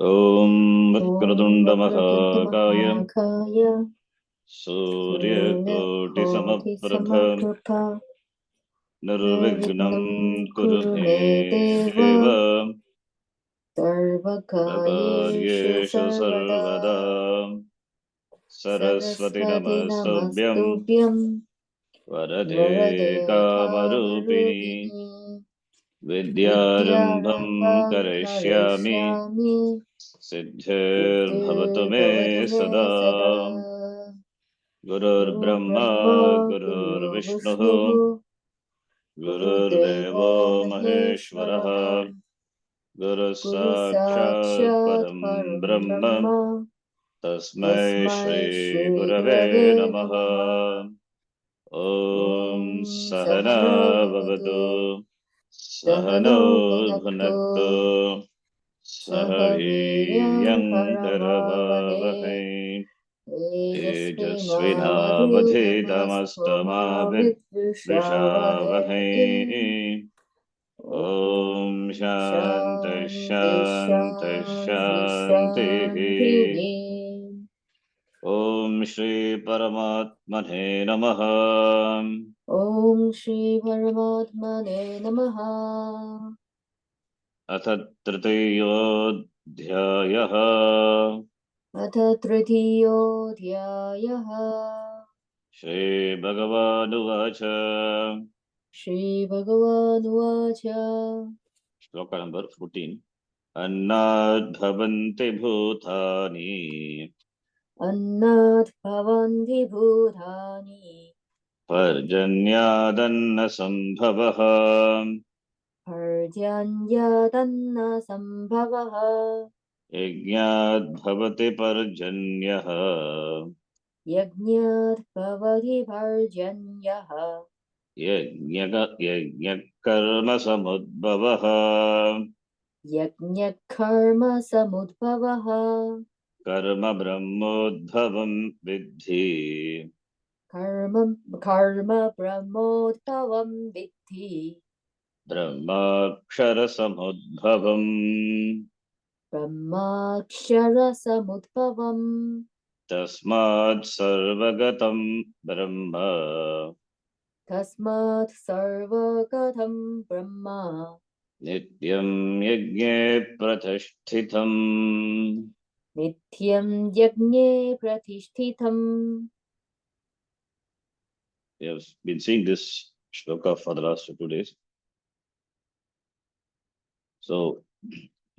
Om ॐ Vakratundamakaya वक्रतुण्डमहाकाय Suryakotisamabhrabha सूर्यकोटिसमप्रभा Nirvignam निर्विघ्नं Kuru कुरु me मे देव Deva सर्वकार्येषु Prakaryeshu सर्वदा Sarvada Saraswati सरस्वति Namastuvyam नमस्तुभ्यं Varade वरदे Kamarupini कामरूपिणि Vidyarambham विद्यारम्भं Karishyami करिष्यामि Siddhir Bhavatu सिद्धिर्भवतु me मे सदा Sada Gurur गुरु Brahma ब्रह्मा Gurur गुरु विष्णुः Vishnuhu गुरुदेवो Gururdevo महेश्वरः Maheshwaraha Guru गुरु Sakshat साक्षात् Param परं ब्रह्म Brahma Tasmai तस्मै Shri श्री गुरवे Gurave नमः Namaha Om ॐ सहना Sahana भवतु Bhavatu सहनौ Sahano भुनक्तु Bhunaktu सह वीर्यं Sahaviyam करवावहै Karavahavai तेजस्विनावधीतमस्तु मा Tejasvinavadhitamastama विद्विषावहै Vidvishavahai Om ॐ Shanti शान्ति Shanti शान्ति शान्तिः Shanti Om Shri Paramatmane Namaha ॐ श्री परमात्मने नमः Atha Tritiyodyayah अथ तृतीयोऽध्यायः Shri Bhagavanuvacha श्रीभगवानुवाच Shloka number 14 Annad bhavanti bhutani अन्नात् भवन्ति भूतानि Parjanyadanna sambhavaha पर्जन्यतन्न सम्भवः Yajnad bhavati parjanyah यज्ञात् भवति पर्जन्यः यज्ञकर्म समुद्भवः यज्ञकर्म समुद्भवः कर्म ब्रह्मोद्भवं विद्धि कर्म ब्रह्मोद्भवं विद्धि ब्रह्माक्षरसमुद्भवम् ब्रह्माक्षरसमुद्भवम् तस्मात् सर्वगतं ब्रह्म तस्मात् सर्वगतं ब्रह्म नित्यं यज्ञे प्रतिष्ठितम् नित्यं यज्ञे प्रतिष्ठितम् We have been seeing this shloka for the last 2 days. So,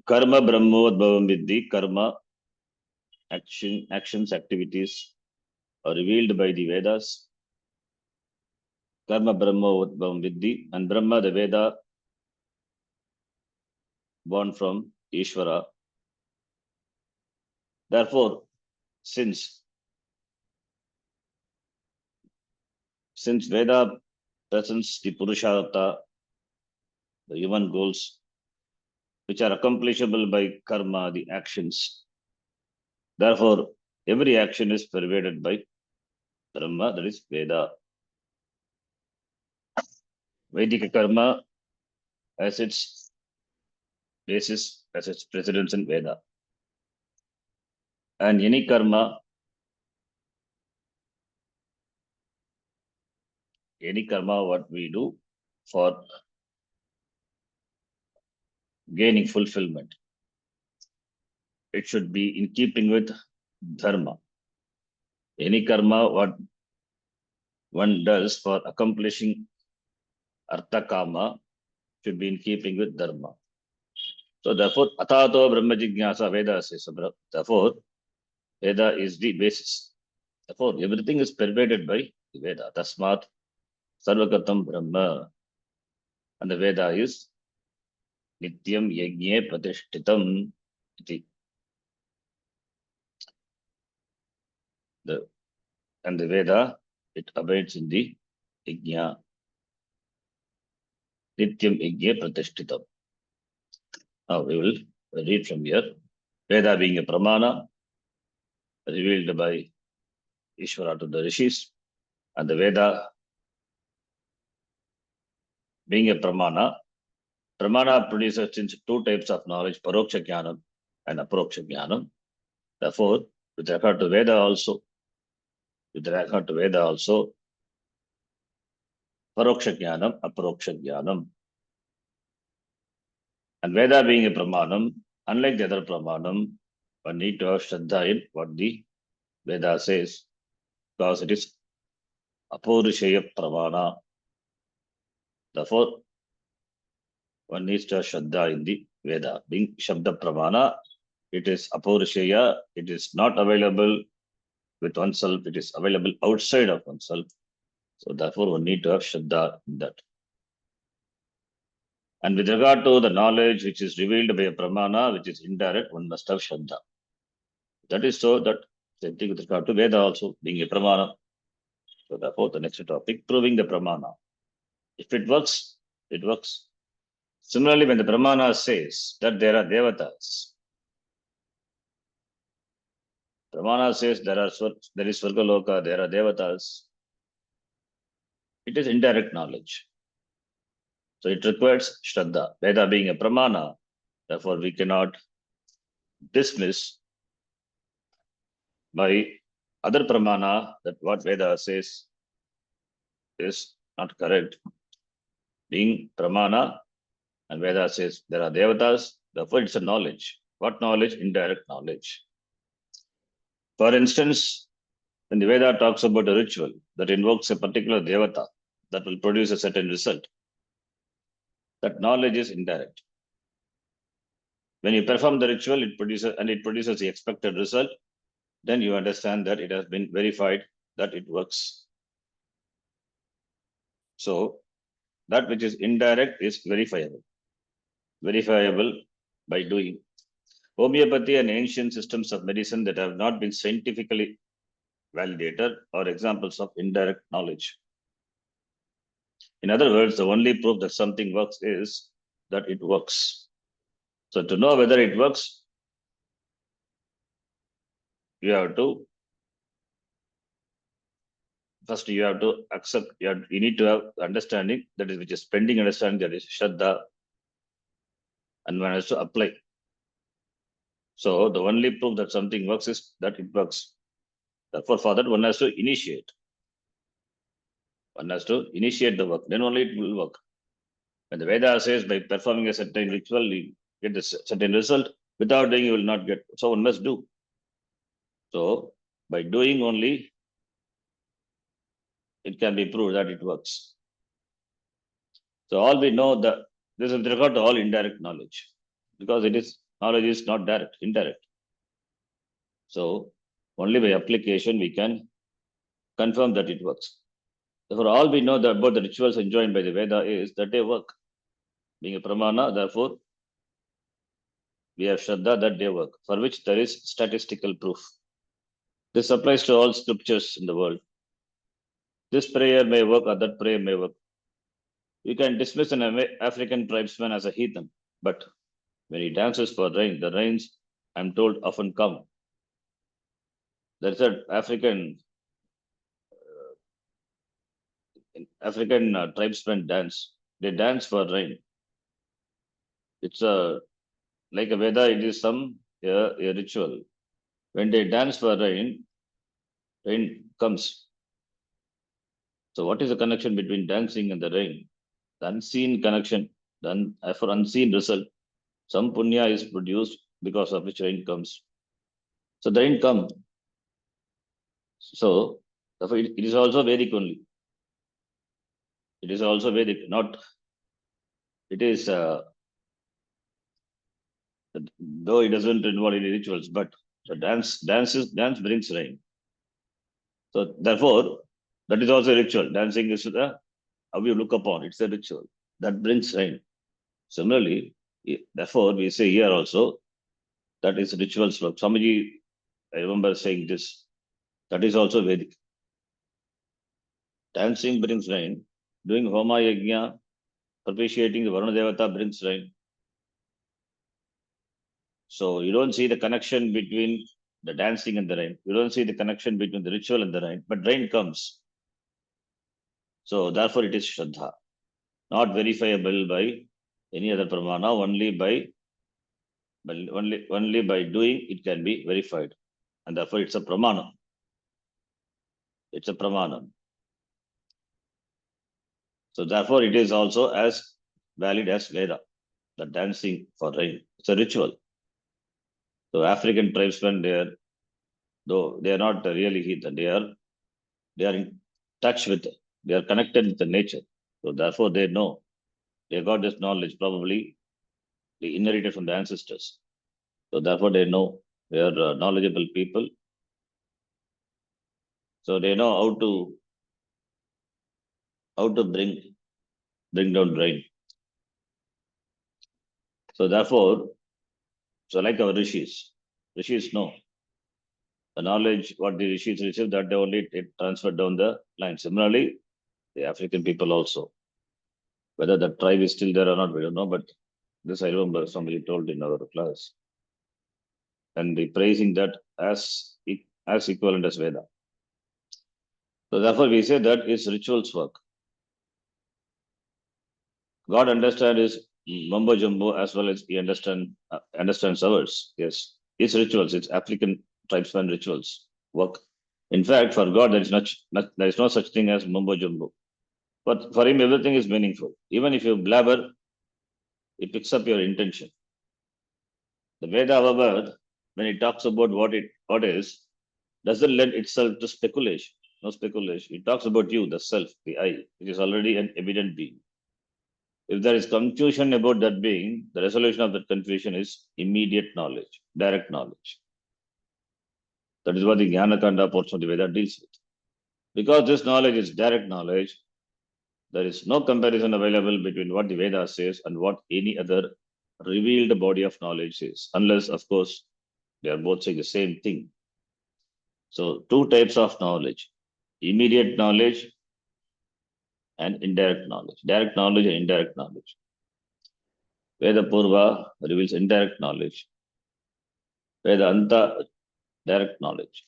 karma brahmodbhavam viddhi, karma, actions, activities are revealed by the Vedas. Karma brahmodbhavam viddhi, and Brahma, the Veda, born from Ishvara. Therefore, since Veda presents the Purushartha, the human goals, which are accomplishable by karma, the actions. Therefore, every action is pervaded by Brahma, that is Veda. Vedic karma has its basis, has its precedence in Veda. And any karma what we do for gaining fulfillment, it should be in keeping with dharma. Any karma what one does for accomplishing artha kama should be in keeping with dharma. So therefore, atato brahma jignasa Veda says. Therefore, Veda is the basis. Therefore, everything is pervaded by the Veda. Tasmat sarvagatam brahma. And the Veda is nityam yajne pratishtitam. And the Veda, it abides in the yajna. Nityam yajne pratishtitam. Now we will read from here. Veda being a pramana, revealed by Ishvara to the rishis, and the Veda being a pramana produces two types of knowledge, paroksha jnanam and Aproksha Jnanam. Therefore, with regard to Veda also, Paroksha Jnanam, Aproksha Jnanam. And Veda being a Pramanam, unlike the other Pramanam, one need to have Shraddha in what the Veda says, because it is Apaurishaya Pramana. Therefore, one needs to have Shraddha in the Veda. Being Shabda Pramana, it is Apaurishaya, it is not available with oneself, it is available outside of oneself. So therefore, one need to have Shraddha in that. And with regard to the knowledge which is revealed by a Pramana, which is indirect, one must have Shraddha. That is so that same thing with regard to Veda also, being a Pramana. So therefore, the next topic, proving the Pramana. If it works, it works. Similarly, when the Pramana says that there are Devatas, Pramana says there is Swargaloka, there are Devatas, it is indirect knowledge. So it requires Shraddha. Veda being a Pramana, therefore we cannot dismiss by other Pramana that what Veda says is not correct. Being Pramana and Veda says there are Devatas, therefore it's a knowledge. What knowledge? Indirect knowledge. For instance, when the Veda talks about a ritual that invokes a particular Devata that will produce a certain result, that knowledge is indirect. When you perform the ritual, it produces the expected result, then you understand that it has been verified that it works. So that which is indirect is verifiable by doing. Homeopathy and ancient systems of medicine that have not been scientifically validated are examples of indirect knowledge. In other words, the only proof that something works is that it works. So to know whether it works, you have to first you have to accept, you need to have understanding, that is, which is pending understanding, that is Shraddha, and one has to apply. So the only proof that something works is that it works. Therefore, for that, one has to initiate. One has to initiate the work, then only it will work. When the Veda says by performing a certain ritual, you get a certain result, without doing, you will not get. So one must do. So by doing only, it can be proved that it works. So all we know that this is with regard to all indirect knowledge, because knowledge is not direct, indirect. So only by application we can confirm that it works. Therefore, all we know about the rituals enjoined by the Veda is that they work. Being a Pramana, therefore, we have Shraddha that they work, for which there is statistical proof. This applies to all scriptures in the world. This prayer may work or that prayer may work. You can dismiss an African tribesman as a heathen, but when he dances for rain, the rains, I'm told, often come. There's an African tribesmen dance. They dance for rain. It's like a Veda, it is a ritual. When they dance for rain, rain comes. So what is the connection between dancing and the rain? The unseen connection, for unseen result, some punya is produced because of which rain comes. So the rain comes. So therefore it is also Vedic only. It is also Vedic, not, it is, though it doesn't involve any rituals, but the dance brings rain. So therefore, that is also a ritual. Dancing is how you look upon, it's a ritual that brings rain. Similarly, therefore, we say here also that is rituals work. Swamiji, I remember saying this, that is also Vedic. Dancing brings rain. Doing Homa Yajna, propitiating the Varuna Devata brings rain. So you don't see the connection between the dancing and the rain. You don't see the connection between the ritual and the rain, but rain comes. So therefore it is Shraddha, not verifiable by any other pramana, only by but only by doing it can be verified. And therefore it's a pramanam. It's a pramanam. So therefore it is also as valid as Veda, the dancing for rain. It's a ritual. So African tribesmen, though they are not really heathen, they are in touch with, they are connected with the nature. So therefore they know, they got this knowledge probably they inherited from the ancestors. So therefore they know, they are knowledgeable people. So they know how to bring down rain. So therefore, so like our rishis know the knowledge what the rishis received, that they only it transferred down the line. Similarly, the African people also. Whether the tribe is still there or not, we don't know. But this I remember somebody told in our class, and the praising that as equivalent as Veda. So therefore, we say that is rituals work. God understands his mumbo jumbo as well as he understands ours. Yes, it's rituals. It's African tribesman rituals work. In fact, for God, there is no such thing as mumbo jumbo. But for him, everything is meaningful. Even if you blabber, it picks up your intention. The Veda, however, when it talks about what is, doesn't lend itself to speculation. No speculation. It talks about you, the self, the I, which is already an evident being. If there is confusion about that being, the resolution of that confusion is immediate knowledge, direct knowledge. That is what the Jnanakanda portion of the Veda deals with. Because this knowledge is direct knowledge, there is no comparison available between what the Veda says and what any other revealed body of knowledge says, unless, of course, they are both saying the same thing. So, two types of knowledge: immediate knowledge and indirect knowledge. Direct knowledge and indirect knowledge. Veda Purva reveals indirect knowledge. Vedanta, direct knowledge.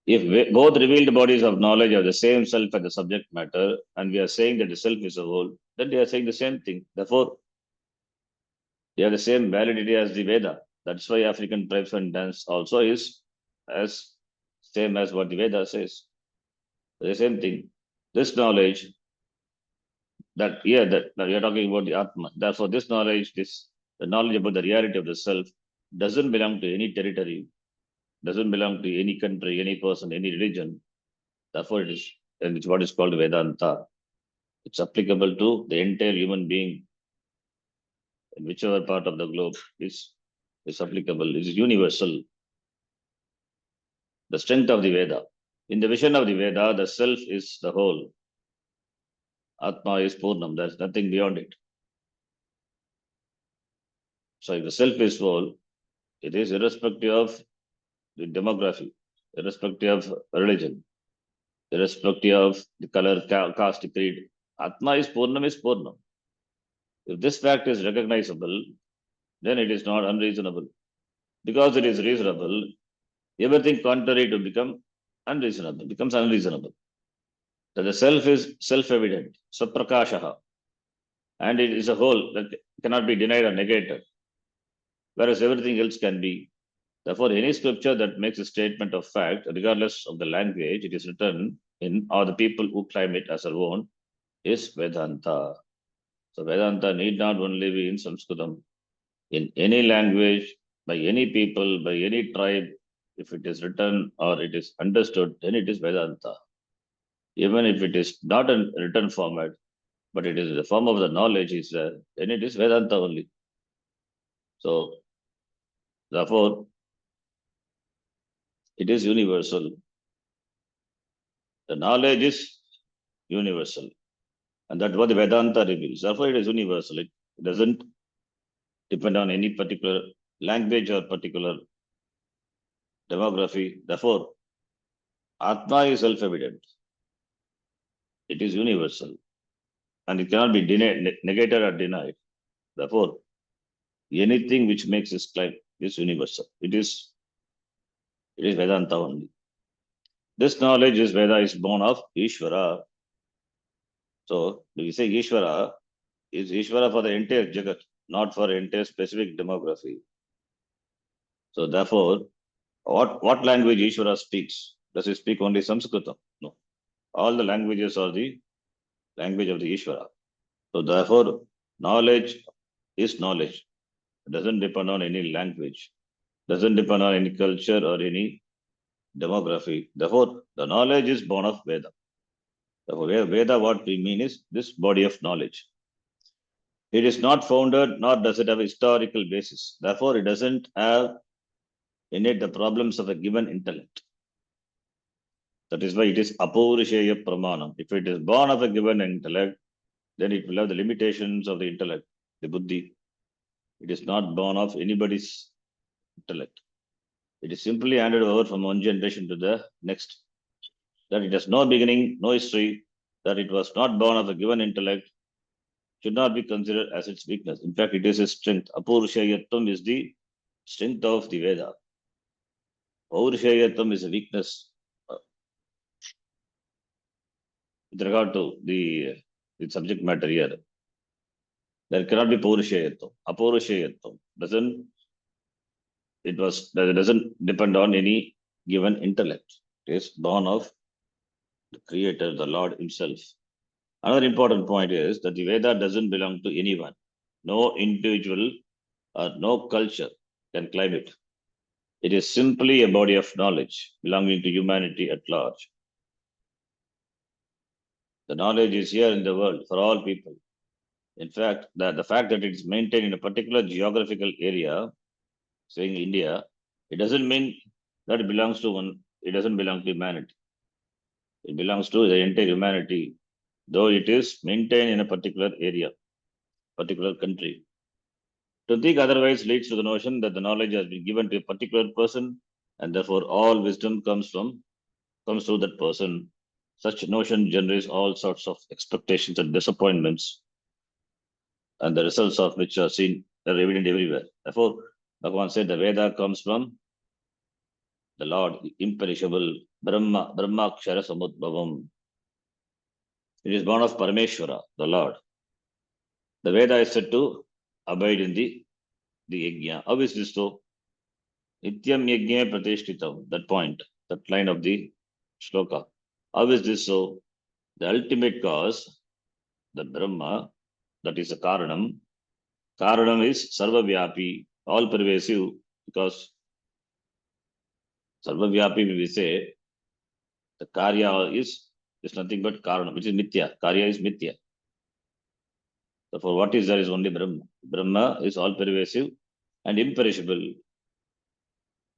If both revealed bodies of knowledge have the same self as the subject matter, and we are saying that the self is a whole, then they are saying the same thing. Therefore, they have the same validity as the Veda. That's why African tribesman dance also is as same as what the Veda says. The same thing. This knowledge that we are talking about the Atma. Therefore, this knowledge, the knowledge about the reality of the self, doesn't belong to any territory, doesn't belong to any country, any person, any religion. Therefore, and it's what is called Vedanta. It's applicable to the entire human being in whichever part of the globe is applicable. It is universal. The strength of the Veda. In the vision of the Veda, the self is the whole. Atma is Purnam. There's nothing beyond it. So if the self is whole, it is irrespective of the demography, irrespective of religion, irrespective of the color, caste, creed. Atma is Purnam is Purnam. If this fact is recognizable, then it is not unreasonable. Because it is reasonable, everything contrary to becomes unreasonable. That the self is self-evident, saprakashaha, and it is a whole that cannot be denied or negated, whereas everything else can be. Therefore, any scripture that makes a statement of fact, regardless of the language it is written in, or the people who claim it as their own, is Vedanta. So Vedanta need not only be in Sanskritam, in any language, by any people, by any tribe, if it is written or it is understood, then it is Vedanta. Even if it is not in written format, but it is the form of the knowledge is there, then it is Vedanta only. So, therefore, it is universal. The knowledge is universal. And that's what the Vedanta reveals. Therefore, it is universal. It doesn't depend on any particular language or particular demography. Therefore, Atma is self-evident. It is universal. And it cannot be negated or denied. Therefore, anything which makes this claim is universal. It is Vedanta only. This knowledge is Veda is born of Ishvara. So, we say Ishvara is Ishvara for the entire Jagat, not for entire specific demography. So therefore, what language Ishvara speaks? Does he speak only Sanskritam? No. All the languages are the language of the Ishvara. So therefore, knowledge is knowledge. It doesn't depend on any language, doesn't depend on any culture or any demography. Therefore, the knowledge is born of Veda. Therefore, Veda, what we mean is this body of knowledge. It is not founded, nor does it have a historical basis. Therefore, it doesn't have in it the problems of a given intellect. That is why it is Apaurisheya Pramanam. If it is born of a given intellect, then it will have the limitations of the intellect, the buddhi. It is not born of anybody's intellect. It is simply handed over from one generation to the next. That it has no beginning, no history, that it was not born of a given intellect, should not be considered as its weakness. In fact, it is a strength. Apurushayattvam is the strength of the Veda. Paurushayattvam is a weakness with regard to the subject matter here. There cannot be Paurushayattvam. Apurushayattvam doesn't depend on any given intellect. It is born of the Creator, the Lord Himself. Another important point is that the Veda doesn't belong to anyone. No individual or no culture can claim it. It is simply a body of knowledge belonging to humanity at large. The knowledge is here in the world for all people. In fact, the fact that it is maintained in a particular geographical area, saying India, it doesn't mean that it belongs to one, it doesn't belong to humanity. It belongs to the entire humanity, though it is maintained in a particular area, particular country. To think otherwise leads to the notion that the knowledge has been given to a particular person, and therefore all wisdom comes through that person. Such notion generates all sorts of expectations and disappointments, and the results of which are evident everywhere. Therefore, Bhagavan said the Veda comes from the Lord, the imperishable Brahmakshara Samudbhavam. It is born of Parameshwara, the Lord. The Veda is said to abide in the yajna. How is this so? Nityam yajna pratishtitam. That point, that line of the shloka. How is this so? The ultimate cause, the Brahma, that is the Karanam. Karanam is Sarvavyapi, all pervasive, because Sarvavyapi, we say, the Karya is nothing but Karanam, which is Mithya. Karya is Mithya. Therefore, what is there is only Brahma. Brahma is all pervasive and imperishable.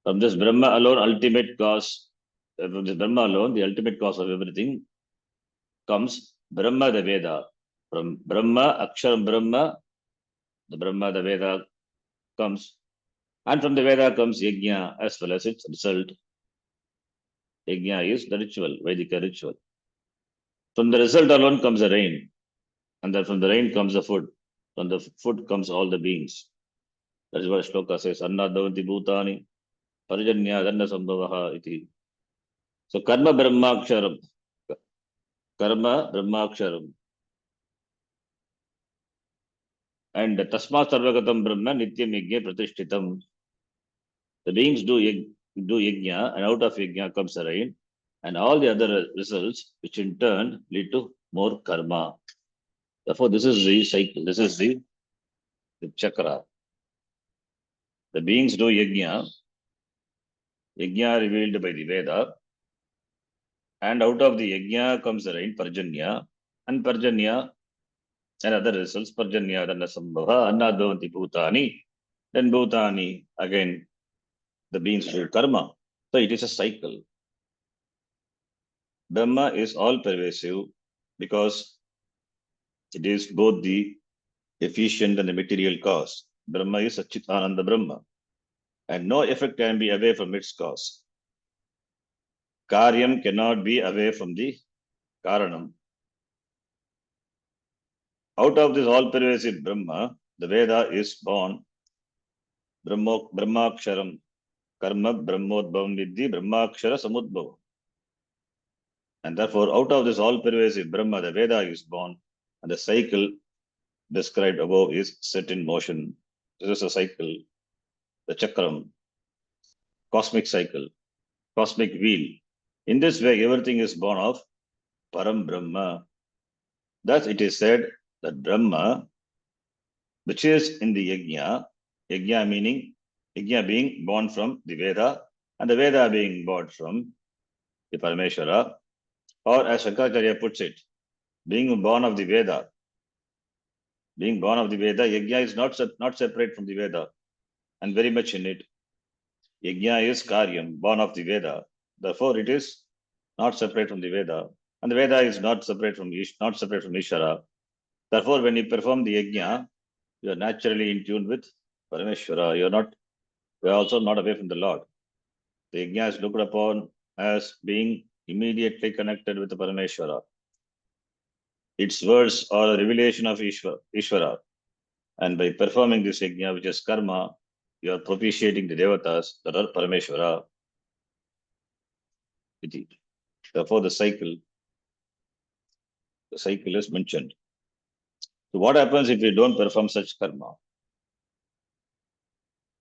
From this Brahma alone, ultimate cause, from this Brahma alone, the ultimate cause of everything comes Brahma, the Veda. From Brahma, Aksharam Brahma, the Brahma, the Veda comes. And from the Veda comes Yajna as well as its result. Yajna is the ritual, Vedic ritual. From the result alone comes the rain. And then from the rain comes the food. From the food comes all the beings. That is what Shloka says, Anna Davanti Bhutani, Parajanya Dhanna Sambhavaha iti. So Karma Brahmaksharam. Karma Brahmaksharam. And Tasma Sarvagatam Brahma Nityam Yajna Pratishtitam. The beings do yajna, and out of yajna comes the rain, and all the other results, which in turn lead to more karma. Therefore, this is the cycle, this is the chakra. The beings do yajna revealed by the Veda, and out of the yajna comes the rain, Parjanya, and Parjanya and other results, Parjanya, Dhanna Sambhava, Annadhavanti Bhutani, then Bhutani, again, the beings do karma. So it is a cycle. Brahma is all pervasive because it is both the efficient and the material cause. Brahma is Satchitananda Brahma, and no effect can be away from its cause. Karyam cannot be away from the Karanam. Out of this all pervasive Brahma, the Veda is born Brahmaksharam, Karma Brahmodbhavam Vidhi Brahmakshara Samudbhavam. And therefore, out of this all pervasive Brahma, the Veda is born, and the cycle described above is set in motion. This is a cycle, the chakram. cosmic cycle, cosmic wheel. In this way, everything is born of Param Brahma. Thus it is said that Brahma, which is in the Yajna meaning, Yajna being born from the Veda, and the Veda being born from the Parameshwara, or as Shankaracharya puts it, being born of the Veda, Yajna is not separate from the Veda, and very much in it. Yajna is Karyam, born of the Veda. Therefore, it is not separate from the Veda, and the Veda is not separate from Ishvara. Therefore, when you perform the Yajna, you are naturally in tune with Parameshwara. You are also not away from the Lord. The Yajna is looked upon as being immediately connected with the Parameshwara. Its words are a revelation of Ishvara. And by performing this Yajna, which is karma, you are propitiating the devatas that are Parameshwara. Therefore, the cycle is mentioned. So what happens if you don't perform such karma?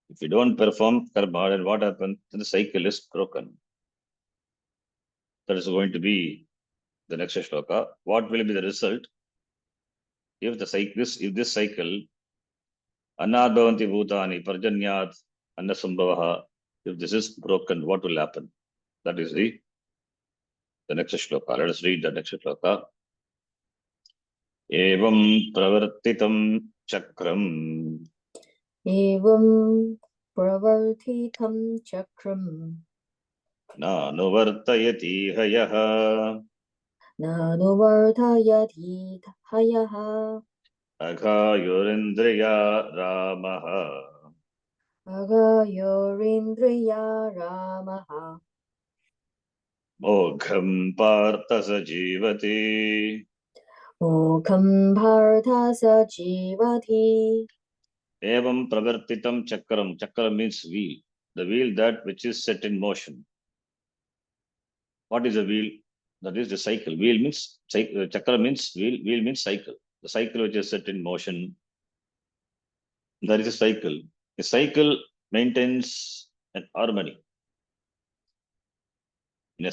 If you don't perform karma, then what happens? Then the cycle is broken. That is going to be the next shloka. What will be the result if this cycle anadhavanti bhutani parjanyat annasambhavaha, if this is broken, what will happen? That is the next shloka. Let us read the next shloka. Evam pravartitam chakram. Evam pravartitam chakram. Nanuvartayati hayaha. Nanuvartayati hayaha. Aghayurindriya ramaha. Aghayurindriya ramaha. Mogham partha sajivati. Mokham bharta sajivati. Evam pravartitam chakram. Chakram means wheel. The wheel that which is set in motion. What is a wheel? That is the cycle. Wheel means chakra means wheel. Wheel means cycle. The cycle which is set in motion. That is a cycle. A cycle maintains an harmony. In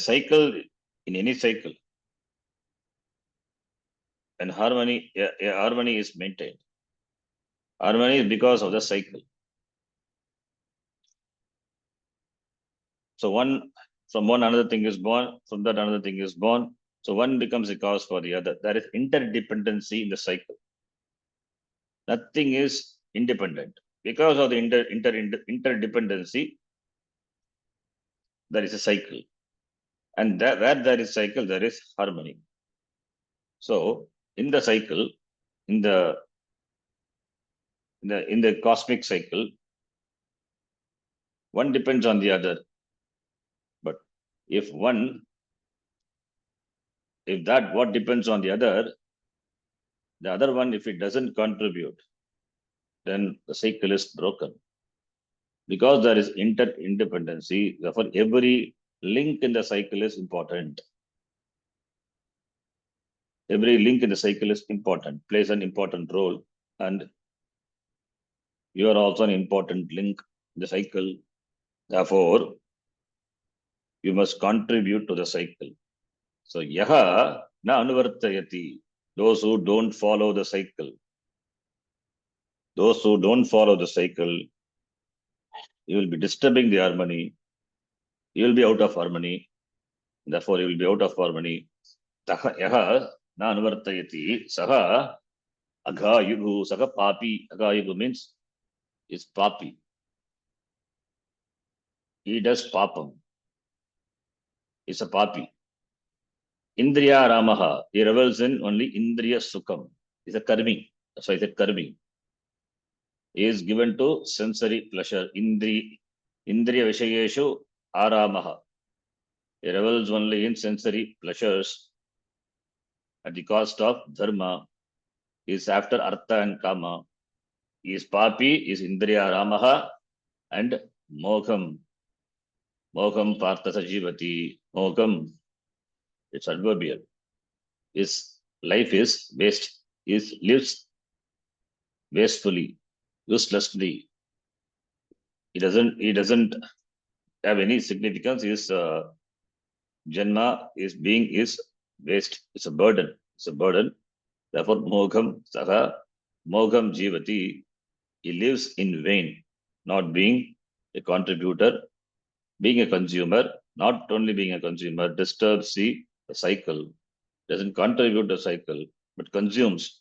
any cycle, and harmony is maintained. Harmony is because of the cycle. So from one another thing is born, from that another thing is born. So one becomes a cause for the other. There is interdependency in the cycle. Nothing is independent. Because of the interdependency, there is a cycle. And where there is cycle, there is harmony. So in the cycle, in the cosmic cycle, one depends on the other. But if what depends on the other one, if it doesn't contribute, then the cycle is broken. Because there is interdependency, therefore every link in the cycle is important. Every link in the cycle is important, plays an important role, and you are also an important link in the cycle. Therefore, you must contribute to the cycle. So, yaha na anuvartayati, those who don't follow the cycle. Those who don't follow the cycle, you will be disturbing the harmony. You will be out of harmony. Therefore, you will be out of harmony. Yaha na anuvartayati, saha aghayuhu, saha papi. Aghayuhu means is papi. He does papam. He's a papi. Indriya Ramaha, he revels in only Indriya Sukham. He's a karmi. That's why he said karmi. He is given to sensory pleasure. Indriya Vishayeshu Aramaha. He revels only in sensory pleasures at the cost of dharma. He is after artha and kama. He is papi, he is Indriya Ramaha, and Mogham. Mogham Partha Sajivati. Mogham, it's adverbial. His life is waste. He lives wastefully, uselessly. He doesn't have any significance, is Janma is being is waste. It's a burden. It's a burden. Therefore, Mogham Saha, Mogham Jivati, he lives in vain, not being a contributor, being a consumer, not only being a consumer, disturbs the cycle, doesn't contribute the cycle, but consumes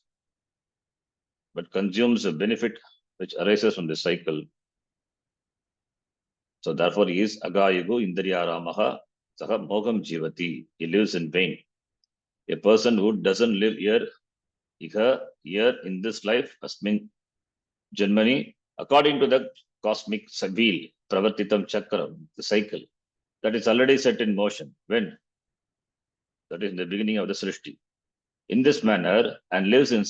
a benefit which arises from the cycle. So therefore, he is Agayagu Indriyaramaha Saha Mogam Jivati. He lives in vain. A person who doesn't live here in this life, Asmin Janmani, according to the cosmic wheel, Pravartitam Chakram, the cycle, that is already set in motion. When? That is in the beginning of the Srishti. In this manner, and lives in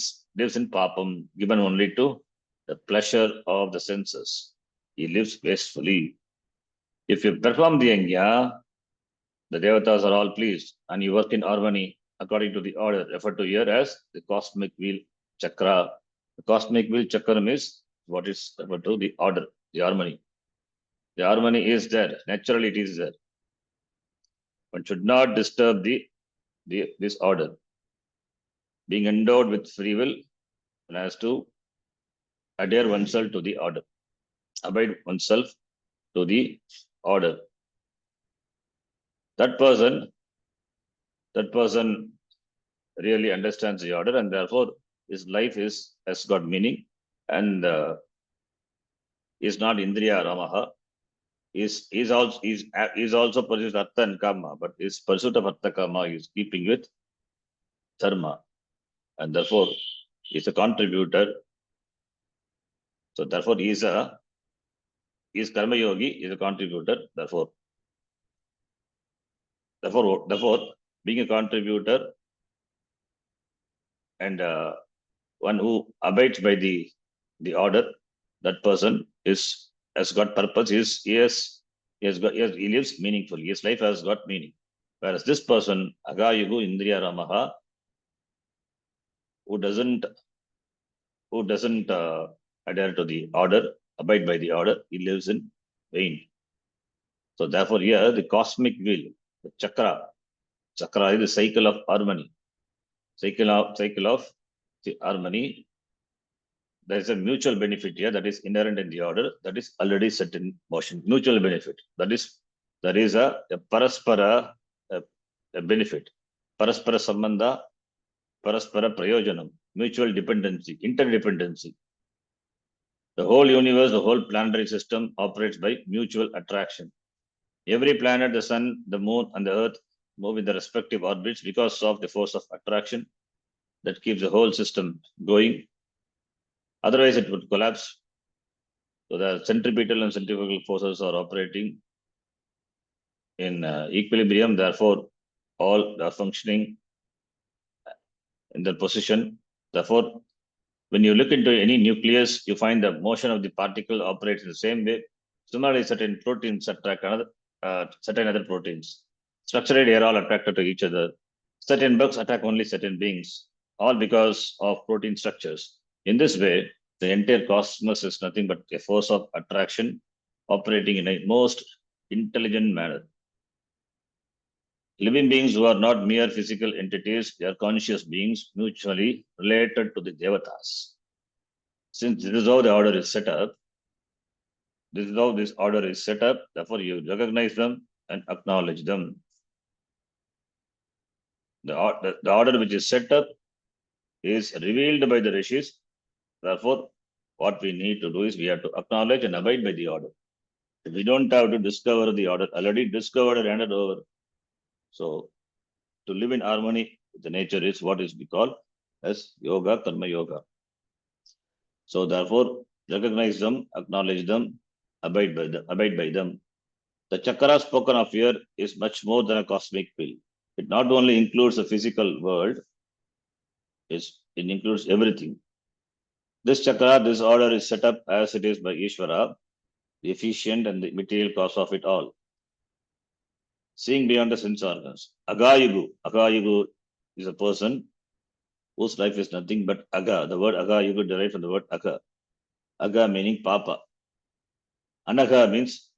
papam, given only to the pleasure of the senses. He lives wastefully. If you perform the yajna, the devatas are all pleased, and you work in harmony according to the order referred to here as the cosmic wheel chakra. The cosmic wheel chakram is what is referred to the order, the harmony. The harmony is there. Naturally, it is there. One should not disturb this order. Being endowed with free will, one has to adhere oneself to the order, abide oneself to the order. That person really understands the order, and therefore his life has got meaning, and is not Indriya Ramaha. Is also pursues Artha and Kama, but his pursuit of Artha Kama is keeping with Dharma, and therefore he is a contributor. So therefore he is Karma Yogi, is a contributor. Therefore, being a contributor and one who abides by the order, that person has got purpose. He lives meaningfully. His life has got meaning. Whereas this person, Agayugu Indriya Ramaha, who doesn't adhere to the order, abide by the order, he lives in vain. So therefore, here the cosmic wheel, the chakra is the cycle of harmony. Cycle of the harmony. There is a mutual benefit here that is inherent in the order, that is already set in motion. Mutual benefit. There is a paraspara a benefit. Paraspara sambandha, paraspara prayojanam, mutual dependency, interdependency. The whole universe, the whole planetary system operates by mutual attraction. Every planet, the sun, the moon, and the earth move in their respective orbits because of the force of attraction that keeps the whole system going. Otherwise, it would collapse. So the centripetal and centrifugal forces are operating in equilibrium. Therefore, all are functioning in their position. Therefore, when you look into any nucleus, you find the motion of the particle operates in the same way. Similarly, certain proteins attract certain other proteins. Structurally, they are all attracted to each other. Certain bugs attack only certain beings, all because of protein structures. In this way, the entire cosmos is nothing but a force of attraction operating in a most intelligent manner. Living beings who are not mere physical entities, they are conscious beings mutually related to the devatas. Since this is how the order is set up, therefore you recognize them and acknowledge them. The order which is set up is revealed by the rishis. Therefore, what we need to do is we have to acknowledge and abide by the order. We don't have to discover the order, already discovered and handed over. So, to live in harmony with the nature is what is we call as yoga, karma yoga. So, therefore, recognize them, acknowledge them, abide by them. The chakra spoken of here is much more than a cosmic wheel. It not only includes the physical world, it includes everything. This chakra, this order is set up as it is by Ishvara, the efficient and the material cause of it all. Seeing beyond the sense organs. Agayugu is a person whose life is nothing but aga. The word agayugu derived from the word aga. Aga meaning papa. Anaga means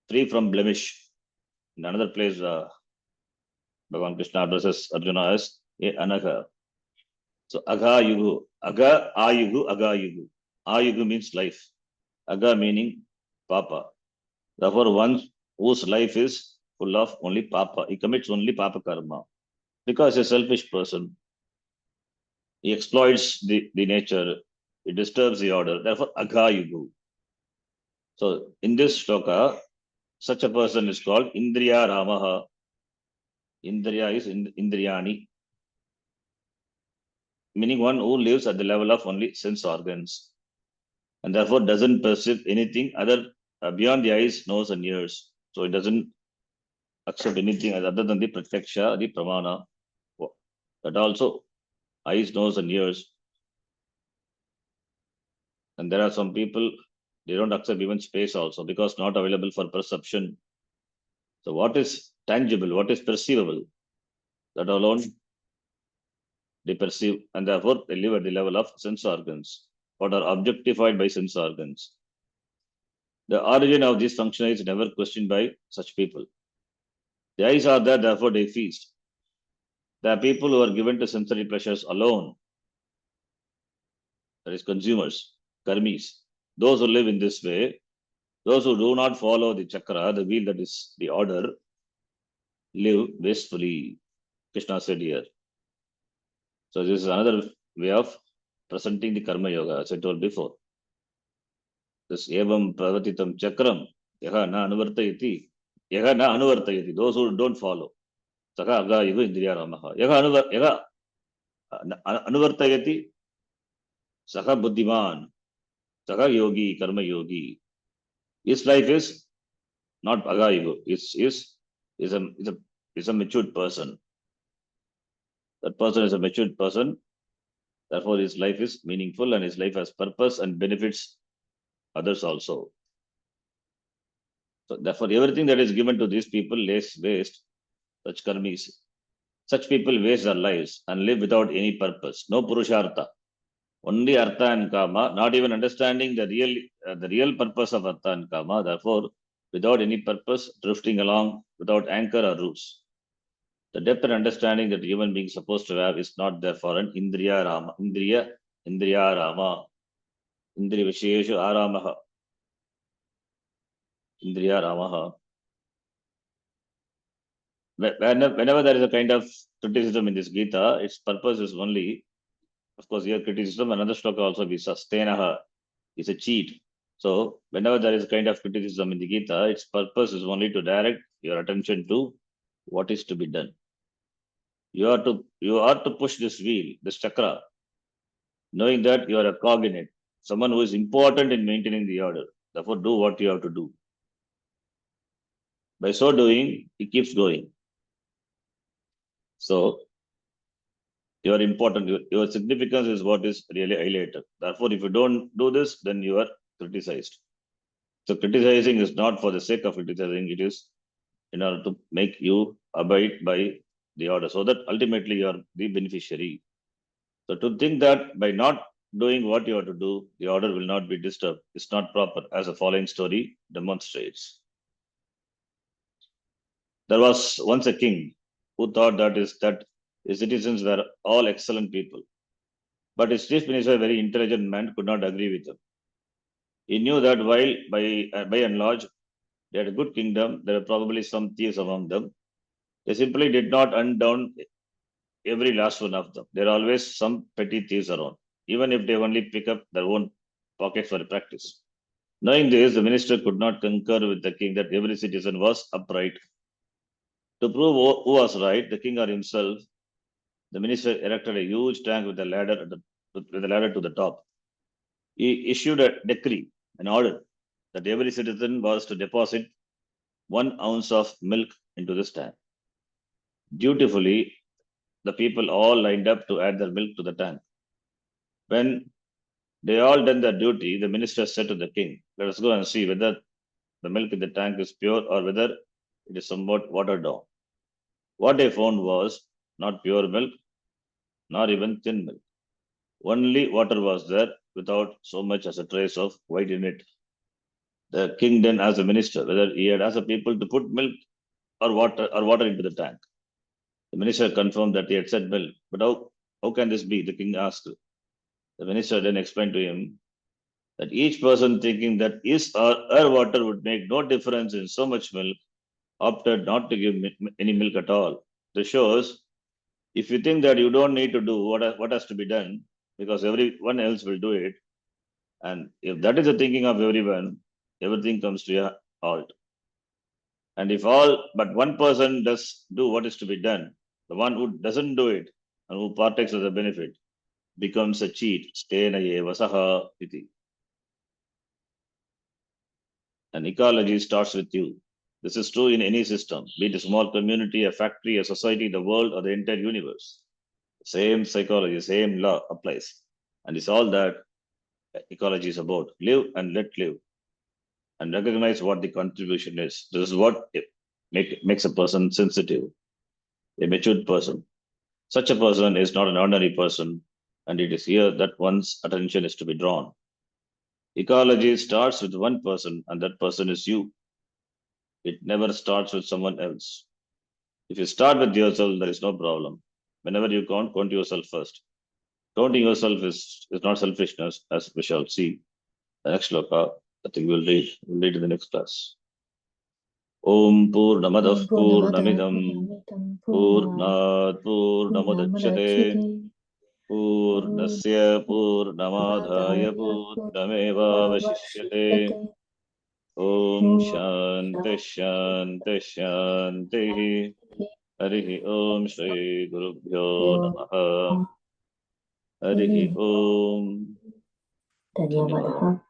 free from blemish. In another place, Bhagavan Krishna addresses Arjuna as a Anagha. So Agha Yugu, Aga Ayugu, Aga Yugu. Ayugu means life. Aga meaning Papa. Therefore, one whose life is full of only Papa, he commits only Papa karma. Because a selfish person, he exploits the nature, he disturbs the order. Therefore, Agha Yugu. So in this shloka, such a person is called Indriya Ramaha. Indriya is Indriyani, meaning one who lives at the level of only sense organs and therefore doesn't perceive anything other beyond the eyes, nose, and ears. So it doesn't accept anything other than the pratyaksha, the pramana. That also eyes, nose, and ears. And there are some people, they don't accept even space also because not available for perception. So what is tangible, what is perceivable, that alone they perceive, and therefore they live at the level of sense organs, what are objectified by sense organs. The origin of this function is never questioned by such people. The eyes are there, therefore they feast. There are people who are given to sensory pleasures alone, that is consumers, karmis. Those who live in this way, those who do not follow the chakra, the wheel that is the order, live wastefully, Krishna said here. So this is another way of presenting the karma yoga, as I told before. This evam pravatitam chakram, yaha na anuvartayati, yaha na anuvartayati, those who don't follow. Saka aga yugu indriya ramaha. Yaha anuvartayati, saka buddhiman, saka yogi, karma yogi. His life is not aga yugu, is a matured person. That person is a matured person. Therefore, his life is meaningful and his life has purpose and benefits others also. So, therefore, everything that is given to these people lays waste, such karmis. Such people waste their lives and live without any purpose, no purushartha. Only artha and kama, not even understanding the real purpose of artha and kama. Therefore, without any purpose, drifting along without anchor or roots. The depth and understanding that human being is supposed to have is not there for an Indriya Rama, Indriya Rama, Indriya Visheshu Aramaha, Indriya Ramaha. Whenever there is a kind of criticism in this Gita, its purpose is only, of course, here criticism, another shloka also be sustainaha, is a cheat. So whenever there is a kind of criticism in the Gita, its purpose is only to direct your attention to what is to be done. You are to push this wheel, this chakra, knowing that you are a cog in it, someone who is important in maintaining the order. Therefore, do what you have to do. By so doing, it keeps going. So, your significance is what is really highlighted. Therefore, if you don't do this, then you are criticized. So, criticizing is not for the sake of criticizing, it is in order to make you abide by the order, so that ultimately you are the beneficiary. So to think that by not doing what you have to do, the order will not be disturbed is not proper, as the following story demonstrates. There was once a king who thought that his citizens were all excellent people, but his chief minister, a very intelligent man, could not agree with him. He knew that while by and large they had a good kingdom, there were probably some thieves among them. They simply did not hunt down every last one of them. There are always some petty thieves around, even if they only pick up their own pockets for practice. Knowing this, the minister could not concur with the king that every citizen was upright. To prove who was right, the king or himself, the minister erected a huge tank with a ladder to the top. He issued a decree, an order, that every citizen was to deposit 1 ounce of milk into this tank. Dutifully, the people all lined up to add their milk to the tank. When they all done their duty, the minister said to the king, "Let us go and see whether the milk in the tank is pure or whether it is somewhat watered down." What they found was not pure milk, nor even thin milk. Only water was there without so much as a trace of white in it. The king then asked the minister whether he had asked the people to put milk or water into the tank. The minister confirmed that he had said milk. But how can this be? The king asked. The minister then explained to him that each person thinking that his or her water would make no difference in so much milk opted not to give any milk at all. This shows if you think that you don't need to do what has to be done because everyone else will do it, and if that is the thinking of everyone, everything comes to a halt. And if all but one person does do what is to be done, the one who doesn't do it and who partakes of the benefit becomes a cheat. Stena eva saha iti. And ecology starts with you. This is true in any system, be it a small community, a factory, a society, the world, or the entire universe. Same psychology, same law applies. And it's all that ecology is about. Live and let live. And recognize what the contribution is. This is what makes a person sensitive, a matured person. Such a person is not an ordinary person, and it is here that one's attention is to be drawn. Ecology starts with one person, and that person is you. It never starts with someone else. If you start with yourself, there is no problem. Whenever you count yourself first. Counting yourself is not selfishness, as we shall see. The next sloka, I think we'll read in the next class. Om Purnamadav Purnamidam Purnat Purnamudachyate Purnasya Purnamadhaya Purnamevavashishyate Om Shanti Shanti Shanti Harihi Om Shri Gurubhyo Namaha Harihi Om. धन्यवादः।